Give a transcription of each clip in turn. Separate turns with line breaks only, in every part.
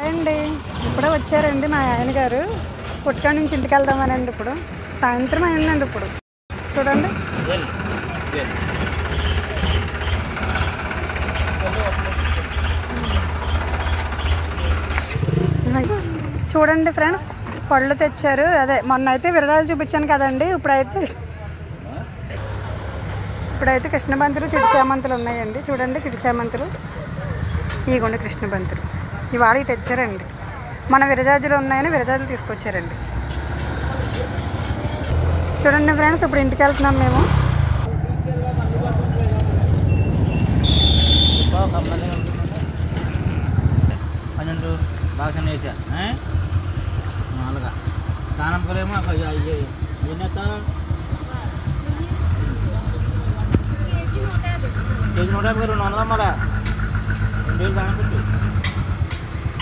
అండి ఇప్పుడే వచ్చారండి మా ఆయన గారు పుట్టిన నుంచి ఇంటికి వెళ్దామనండి. ఇప్పుడు సాయంత్రం అయిందండి. ఇప్పుడు చూడండి చూడండి ఫ్రెండ్స్, పళ్ళు తెచ్చారు. అదే మొన్న అయితే విరదాలు చూపించాను కదండి. ఇప్పుడైతే కృష్ణబంతులు చిడి చామంతులు ఉన్నాయండి. చూడండి చిడి చామంతులు, ఇగోండి కృష్ణబంతులు. ఇవాళ తెచ్చారండి. మన విరజాజులు ఉన్నాయని విరజాజులు తీసుకొచ్చారండి. చూడండి ఫ్రెండ్స్, ఇప్పుడు ఇంటికి వెళ్తున్నాం మేము.
కేజీ 150 200 అమ్మాలా 2000 దానం పెట్టు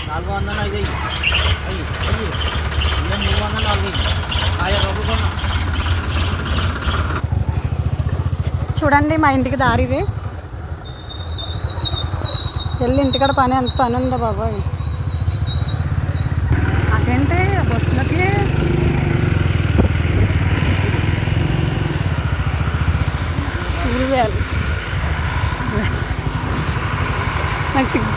400 5 అయ్యి 300 4 రూపాయలు కొన్నా.
చూడండి మా ఇంటికి దారిది. వెళ్ళి ఇంటికాడ ఎంత పని ఉందో బాబాయ్. అదేంటి బస్సులకి సూర్యాలు నాకు సిగ్గు.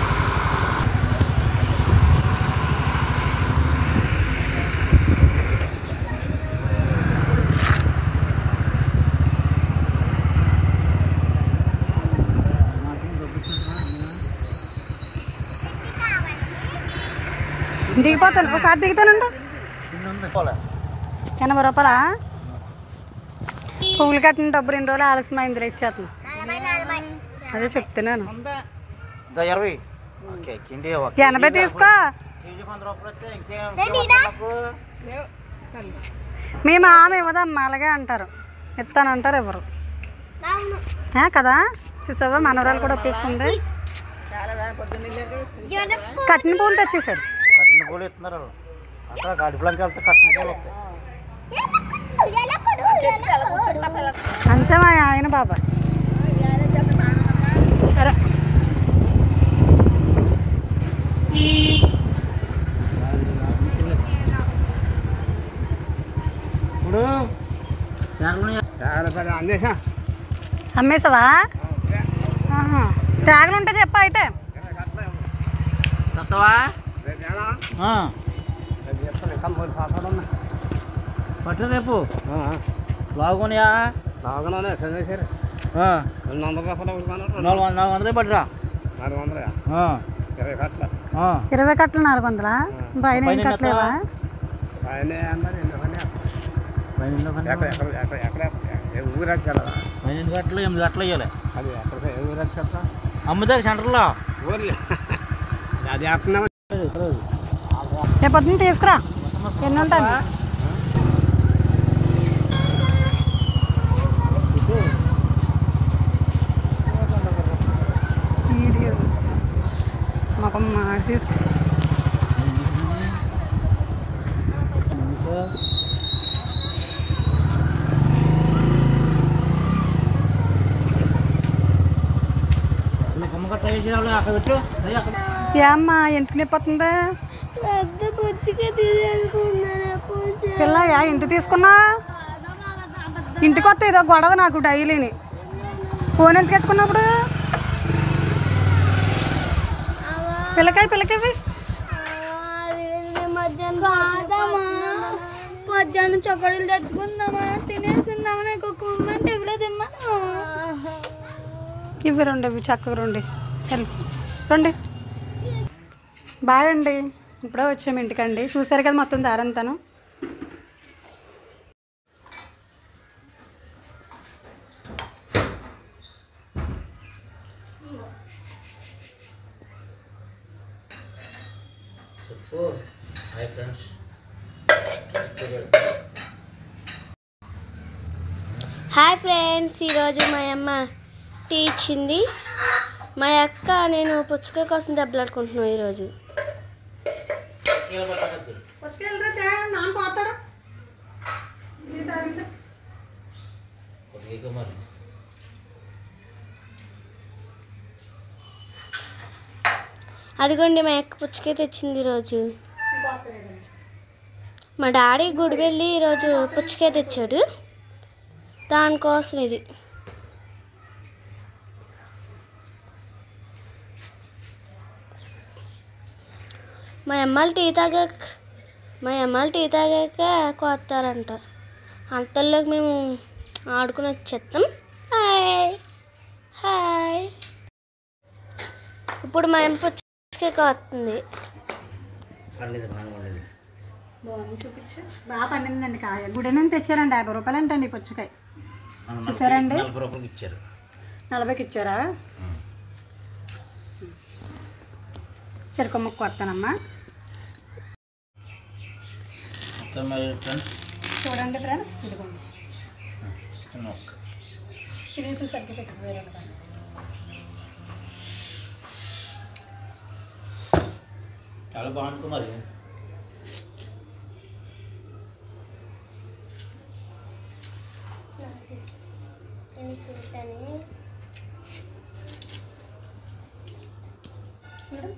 దిగిపోతాను, ఒకసారి దిగుతానండి. 80 రూపాయలా? పువ్వులు కట్టిన డబ్బు 2 రోజులు ఆలస్యమైంది. ఇచ్చేస్తాను. అదే చెప్తున్నాను. 80 తీసుకో. మేము ఆమె ఇవ్వదమ్మా, అలాగే అంటారు. ఇస్తానంటారు ఎవరు కదా. చూసావా మనవరాలు కూడా ఒప్పేసుకుంది. కట్టిన పూలు తెచ్చేసారు. అంతే మా ఆయన బాబాయ్. సరే అమ్మేసావా? ట్యాగులు ఉంటే చెప్ప. అయితే
పట్టు రేపు బాగున్నాయా? 400 పట్టురా.
20 కట్టలు 400. పైన ఏం కట్టలేవా?
12 గంటలు 8 గంటలు ఇవ్వాలి. అమ్ముతా సెంటర్లో
రేపు పొద్దున్న తీసుకురా. ఎన్ని ఉంటాను? వీడియోస్ మాకు తీసుకు. ఏమ్మా ఇంటికి నిప్పొస్తుందా పిల్ల? ఇంటి తీసుకున్నా ఇంటికి వస్తే ఏదో గొడవ నాకు డైలీని. ఫోన్ ఎందుకు ఎత్తుకున్నప్పుడు పిల్లకాయవి
మధ్యాహ్నం చొక్కడీలు తెచ్చుకుందామా, తినేసిందామా, నాకు ఒక ఉమ్మంటే ఇవ్వలేదమ్మా.
ఇవి 2 చక్కగా రండి. బాయ్ అండి. ఇప్పుడే వచ్చాము ఇంటికండి. చూసారు కదా మొత్తం దారంతాను.
హాయ్ ఫ్రెండ్స్, ఈరోజు మా అమ్మ టీ ఇచ్చింది. మా అక్క నేను పుచ్చకాయ కోసం దెబ్బలాడుకుంటున్నాం ఈరోజు. అదిగోండి మా అక్క పుచ్చకాయ తెచ్చింది ఈరోజు. మా డాడీ గుడి వెళ్ళి ఈరోజు పుచ్చకాయ తెచ్చాడు, దానికోసం ఇది. మా అమ్మాయిలు టీ తాగాక కోస్తారంట. అంతల్లోకి మేము ఆడుకుని వచ్చేస్తాం. Hi hi. ఇప్పుడు మా అమ్మ పుచ్చకాయ కోస్తుంది.
బాగుంది, చూపించు. బాగా పండిందండి కాయ. గుడి నుంచి తెచ్చారండి, 50 రూపాయలు అంటండి ఈ పుచ్చకాయ. చూసారండి,
40 రూపాయలకి ఇచ్చారు.
40కి ఇచ్చారా? చెరుకు ముక్క వస్తానమ్మా. చూడండి ఫ్రెండ్స్, ఇదిగోండి తినేసి సరిగ్గా పెట్టుకుపోయారు కదా.
చాలా బాగుంటుంది మరి.
చూడు